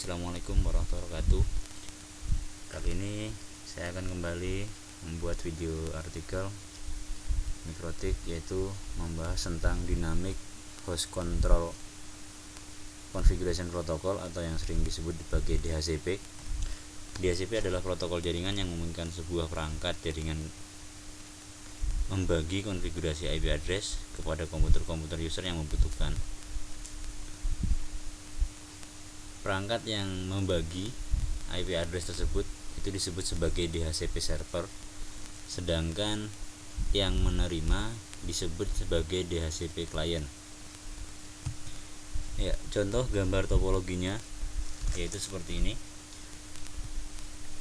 Assalamualaikum warahmatullahi wabarakatuh. Kali ini saya akan kembali membuat video artikel Mikrotik, yaitu membahas tentang Dynamic Host Control Configuration Protocol atau yang sering disebut sebagai DHCP. DHCP adalah protokol jaringan yang memungkinkan sebuah perangkat jaringan membagi konfigurasi IP address kepada komputer-komputer user yang membutuhkan. Perangkat yang membagi IP address tersebut itu disebut sebagai DHCP server, sedangkan yang menerima disebut sebagai DHCP client. Ya, contoh gambar topologinya yaitu seperti ini.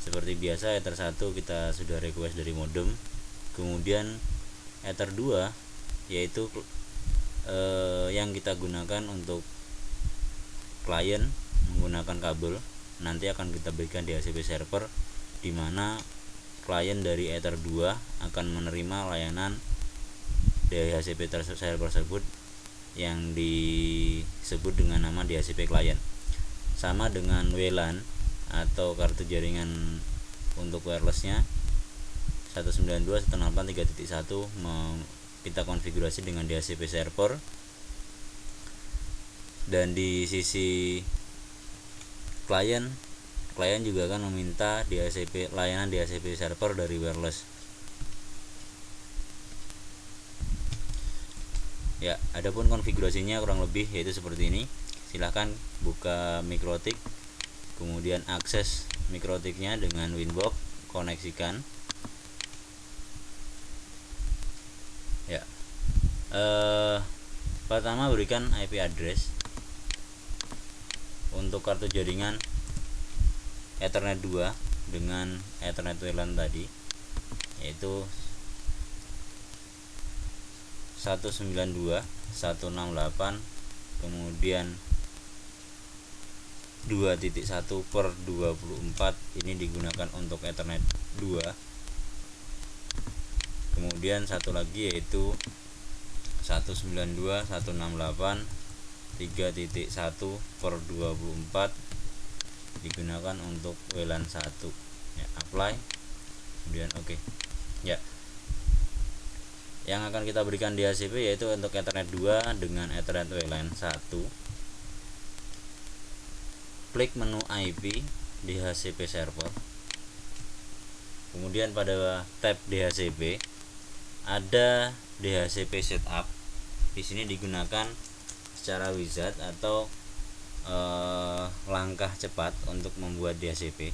Seperti biasa, Ether 1 kita sudah request dari modem, kemudian Ether 2 yaitu yang kita gunakan untuk klien menggunakan kabel, nanti akan kita berikan DHCP server, di mana klien dari Ether 2 akan menerima layanan DHCP server tersebut yang disebut dengan nama DHCP client. Sama dengan WLAN atau kartu jaringan untuk wirelessnya 192.168.3.1 kita konfigurasi dengan DHCP server, dan di sisi klien juga akan meminta layanan DHCP server dari wireless. Ya, adapun konfigurasinya kurang lebih yaitu seperti ini. Silahkan buka Mikrotik, kemudian akses Mikrotiknya dengan Winbox, koneksikan. Ya, pertama berikan IP address untuk kartu jaringan Ethernet 2 dengan Ethernet WLAN tadi, yaitu 192.168 kemudian 2.1/24. ini digunakan untuk Ethernet 2. Kemudian satu lagi yaitu 192.168.3.1/24 digunakan untuk WLAN 1. Ya, apply, kemudian oke. Ya, yang akan kita berikan DHCP yaitu untuk Ethernet 2 dengan Ethernet WLAN 1. Klik menu IP DHCP server, kemudian pada tab DHCP ada DHCP setup. Di sini digunakan secara wizard atau langkah cepat untuk membuat DHCP.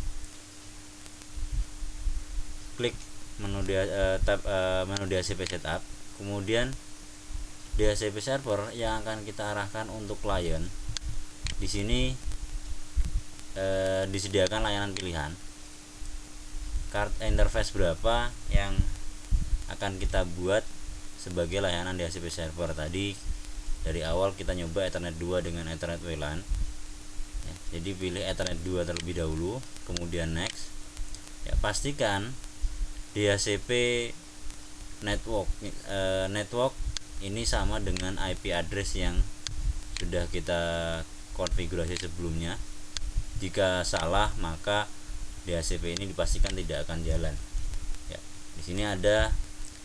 Klik menu tab menu DHCP setup, kemudian DHCP server yang akan kita arahkan untuk klien. Di sini disediakan layanan pilihan. Card interface berapa yang akan kita buat sebagai layanan DHCP server. Tadi dari awal kita nyoba Ethernet 2 dengan Ethernet WLAN. Ya, jadi pilih Ethernet 2 terlebih dahulu, kemudian next. Ya, pastikan DHCP network ini sama dengan IP address yang sudah kita konfigurasi sebelumnya. Jika salah, maka DHCP ini dipastikan tidak akan jalan. Ya, di sini ada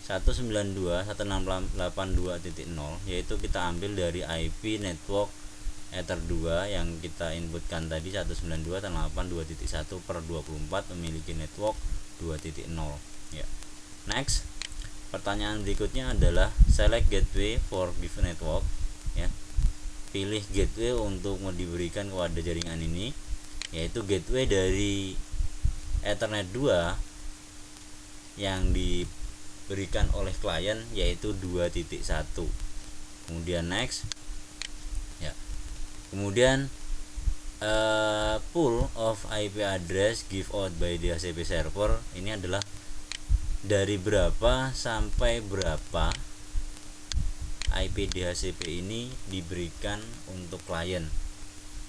192.168.2.0, yaitu kita ambil dari IP network Ether 2 yang kita inputkan tadi 192.168.2.1/24 memiliki network 2.0. Ya. Next, pertanyaan berikutnya adalah select gateway for given network. Ya. Pilih gateway untuk mau diberikan kepada jaringan ini, yaitu gateway dari Ethernet 2 yang diberikan oleh klien yaitu 2.1. Kemudian next. Ya. Kemudian pool of IP address give out by DHCP server ini adalah dari berapa sampai berapa IP DHCP ini diberikan untuk klien.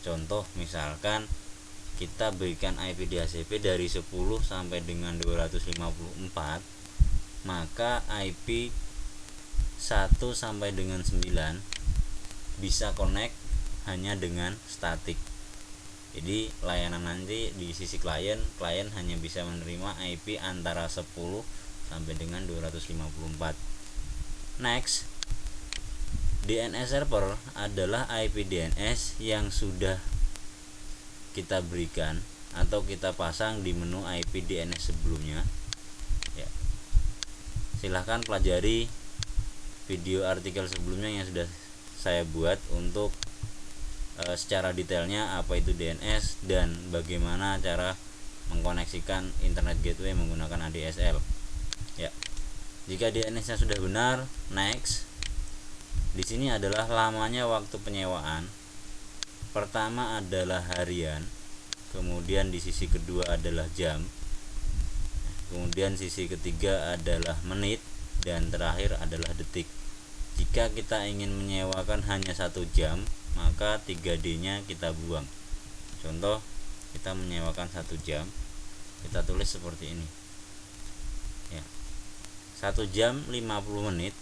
Contoh misalkan kita berikan IP DHCP dari 10 sampai dengan 254, maka IP 1 sampai dengan 9 bisa connect hanya dengan statik. Jadi layanan nanti di sisi klien hanya bisa menerima IP antara 10 sampai dengan 254. Next, DNS server adalah IP DNS yang sudah kita berikan atau kita pasang di menu IP DNS sebelumnya. Ya. Silahkan pelajari video artikel sebelumnya yang sudah saya buat untuk secara detailnya apa itu DNS dan bagaimana cara mengkoneksikan internet gateway menggunakan ADSL. Ya. Jika DNS-nya sudah benar, next. Di sini adalah lamanya waktu penyewaan. Pertama adalah harian, kemudian di sisi kedua adalah jam, kemudian sisi ketiga adalah menit, dan terakhir adalah detik. Jika kita ingin menyewakan hanya 1 jam, maka 3D nya kita buang. Contoh, kita menyewakan 1 jam, kita tulis seperti ini ya, 1 jam 50 menit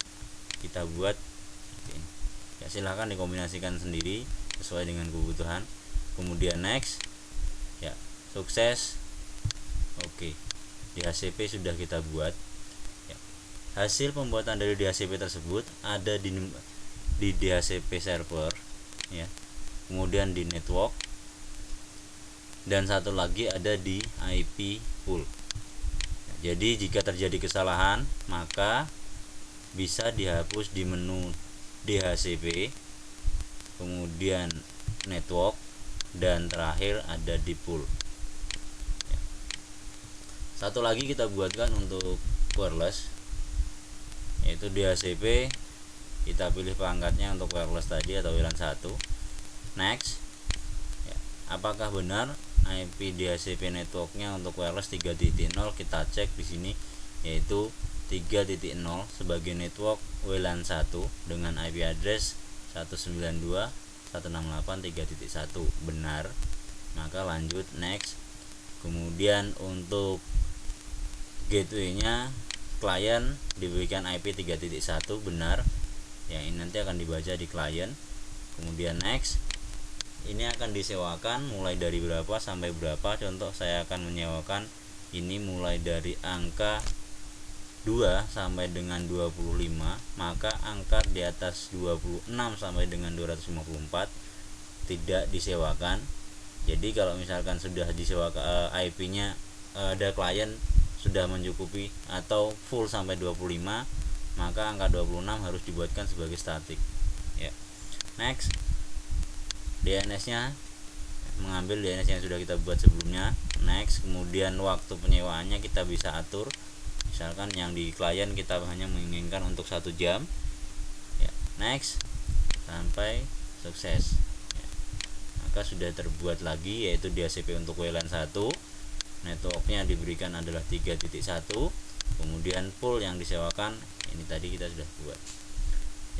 kita buat seperti ini ya. Silahkan dikombinasikan sendiri sesuai dengan kebutuhan. Kemudian next ya, sukses. Oke, DHCP sudah kita buat ya. Hasil pembuatan dari DHCP tersebut ada di DHCP server ya, kemudian di network, dan satu lagi ada di IP pool. Jadi jika terjadi kesalahan maka bisa dihapus di menu DHCP, kemudian network, dan terakhir ada di pool. Satu lagi kita buatkan untuk wireless, yaitu DHCP. Kita pilih perangkatnya untuk wireless tadi atau WLAN 1. Next ya, apakah benar IP DHCP networknya untuk wireless 3.0? Kita cek di sini, yaitu 3.0 sebagai network WLAN 1 dengan IP address 192.168.3.1 benar, maka lanjut next. Kemudian untuk gateway-nya klien diberikan IP 3.1 benar ya, ini nanti akan dibaca di klien. Kemudian next, ini akan disewakan mulai dari berapa sampai berapa. Contoh, saya akan menyewakan ini mulai dari angka 2 sampai dengan 25, maka angka di atas 26 sampai dengan 254 tidak disewakan. Jadi kalau misalkan sudah disewakan IP-nya ada klien sudah mencukupi atau full sampai 25, maka angka 26 harus dibuatkan sebagai statik ya. Next, DNS-nya mengambil DNS yang sudah kita buat sebelumnya. Next, kemudian waktu penyewaannya kita bisa atur. Misalkan yang di klien kita hanya menginginkan untuk 1 jam ya. Next, sampai sukses ya. Maka sudah terbuat lagi, yaitu DHCP untuk WLAN 1. Networknya diberikan adalah 3.1, kemudian pool yang disewakan ini tadi kita sudah buat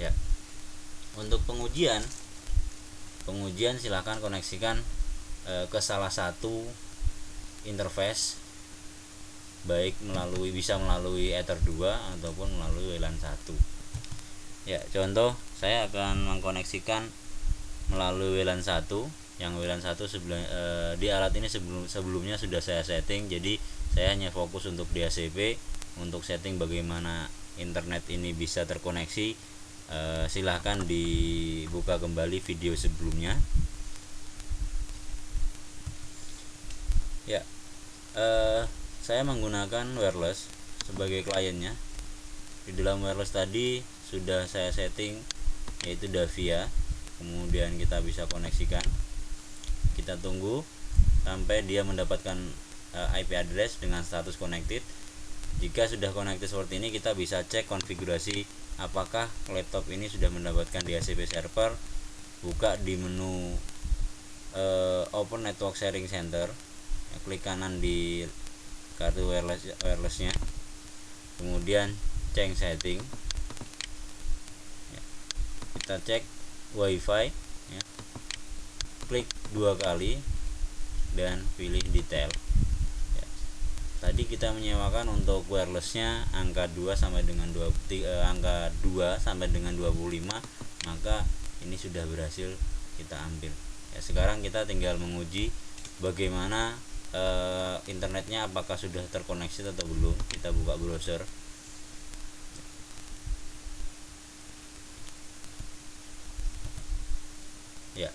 ya. Untuk pengujian silahkan koneksikan ke salah satu interface, baik bisa melalui Ether 2 ataupun melalui WLAN 1 ya. Contoh, saya akan mengkoneksikan melalui WLAN 1. Yang WLAN 1 di alat ini sebelumnya sudah saya setting, jadi saya hanya fokus untuk DHCP. Untuk setting bagaimana internet ini bisa terkoneksi, silahkan dibuka kembali video sebelumnya ya. Saya menggunakan wireless sebagai kliennya. Di dalam wireless tadi sudah saya setting, yaitu Davia. Kemudian kita bisa koneksikan, kita tunggu sampai dia mendapatkan IP address dengan status connected. Jika sudah connected seperti ini, kita bisa cek konfigurasi apakah laptop ini sudah mendapatkan DHCP server. Buka di menu Open Network Sharing Center ya, klik kanan di kartu wirelessnya, kemudian cek setting ya. Kita cek WiFi ya. Klik 2 kali dan pilih detail ya. Tadi kita menyewakan untuk wirelessnya angka 2 sampai dengan 25, maka ini sudah berhasil kita ambil ya. Ya, sekarang kita tinggal menguji bagaimana internetnya apakah sudah terkoneksi atau belum. Kita buka browser. Ya,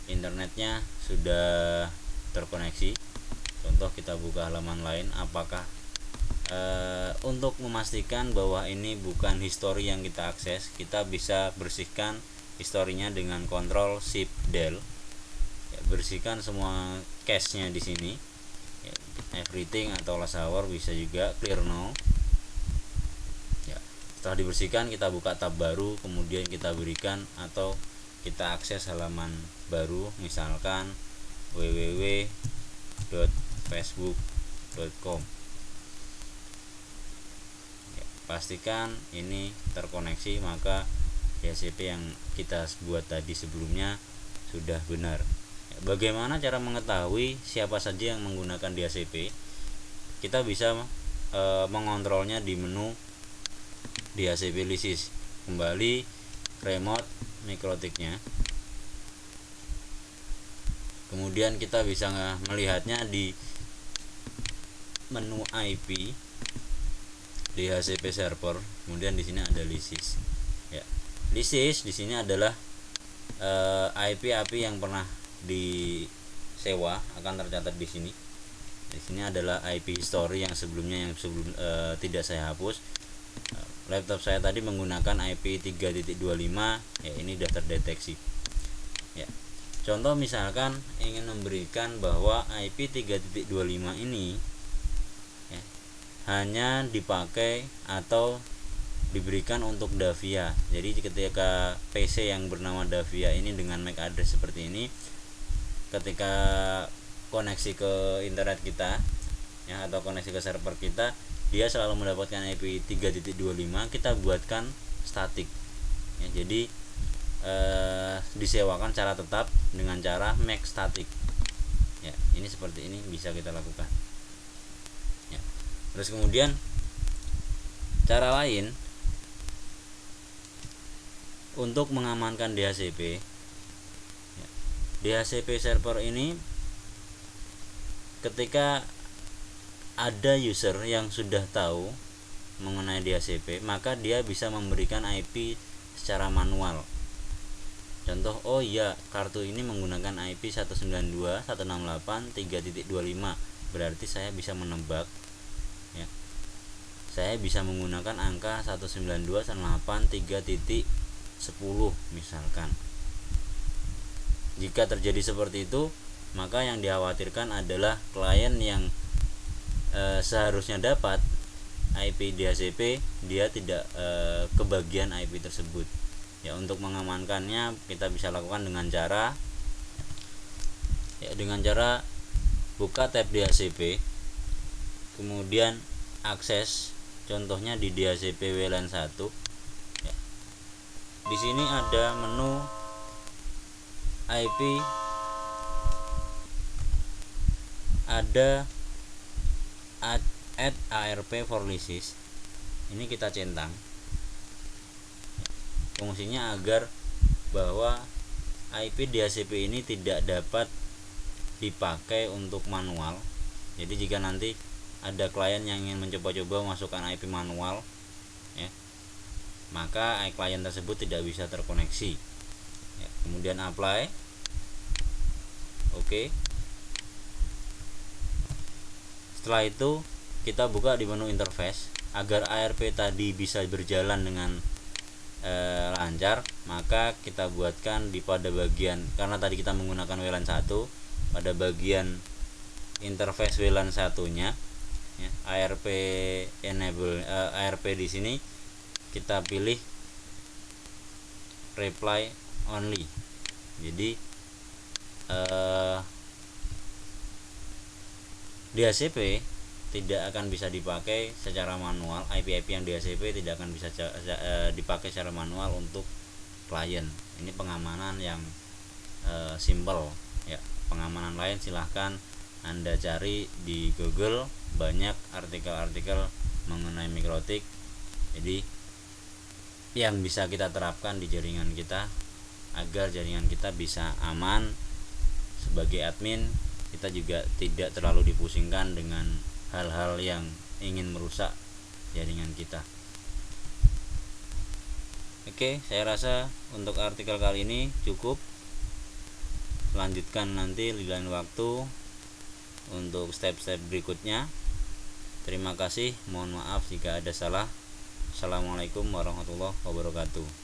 internetnya sudah terkoneksi. Contoh kita buka halaman lain. Apakah untuk memastikan bahwa ini bukan history yang kita akses, kita bisa bersihkan historinya dengan Ctrl Shift Del. Ya, bersihkan semua cache-nya di sini. Ya, everything atau last hour, bisa juga clear now. Ya, setelah dibersihkan kita buka tab baru, kemudian kita berikan atau kita akses halaman baru, misalkan www.facebook.com. Ya, pastikan ini terkoneksi, maka DHCP yang kita buat tadi sebelumnya sudah benar. Ya, bagaimana cara mengetahui siapa saja yang menggunakan DHCP? Kita bisa mengontrolnya di menu DHCP lisis. Kembali remote mikrotiknya, kemudian kita bisa melihatnya di menu IP DHCP server. Kemudian di sini ada lisis. Ya, lisis di sini adalah IP yang pernah disewa akan tercatat di sini. Di sini adalah IP history yang sebelumnya tidak saya hapus. Laptop saya tadi menggunakan IP 3.25, ya ini sudah terdeteksi. Ya. Contoh misalkan ingin memberikan bahwa IP 3.25 ini ya, hanya dipakai atau diberikan untuk Davia. Jadi ketika PC yang bernama Davia ini dengan MAC address seperti ini, ketika koneksi ke internet kita ya, atau koneksi ke server kita, dia selalu mendapatkan IP 3.25, kita buatkan statik ya, jadi disewakan secara tetap dengan cara make static ya. Ini seperti ini bisa kita lakukan ya. Terus kemudian cara lain untuk mengamankan DHCP ya, DHCP server ini ketika ada user yang sudah tahu mengenai DHCP, maka dia bisa memberikan IP secara manual. Contoh, oh iya, kartu ini menggunakan IP 192.168.3.25, berarti saya bisa menebak ya. Saya bisa menggunakan angka 192.168.3.10 misalkan. Jika terjadi seperti itu, maka yang dikhawatirkan adalah klien yang seharusnya dapat IP DHCP, dia tidak kebagian IP tersebut ya. Untuk mengamankannya kita bisa lakukan dengan cara buka tab DHCP, kemudian akses, contohnya di DHCP WLAN 1 ya. Di sini ada menu IP, ada add ARP for lisis. Ini kita centang. Fungsinya agar bahwa IP DHCP ini tidak dapat dipakai untuk manual. Jadi jika nanti ada klien yang ingin mencoba-coba masukkan IP manual ya, maka klien tersebut tidak bisa terkoneksi ya. Kemudian apply, oke. Setelah itu kita buka di menu interface. Agar ARP tadi bisa berjalan dengan lancar, maka kita buatkan pada bagian, karena tadi kita menggunakan WLAN 1, pada bagian interface WLAN 1-nya ya, ARP enable, ARP di sini kita pilih reply only. Jadi DHCP tidak akan bisa dipakai secara manual. IP yang DHCP tidak akan bisa dipakai secara manual untuk klien. Ini pengamanan yang simple ya. Pengamanan lain silahkan Anda cari di Google, banyak artikel-artikel mengenai mikrotik. Jadi yang bisa kita terapkan di jaringan kita agar jaringan kita bisa aman sebagai admin kita juga tidak terlalu dipusingkan dengan hal-hal yang ingin merusak jaringan kita. Oke, saya rasa untuk artikel kali ini cukup. Lanjutkan nanti di lain waktu untuk step-step berikutnya. Terima kasih, mohon maaf jika ada salah. Assalamualaikum warahmatullahi wabarakatuh.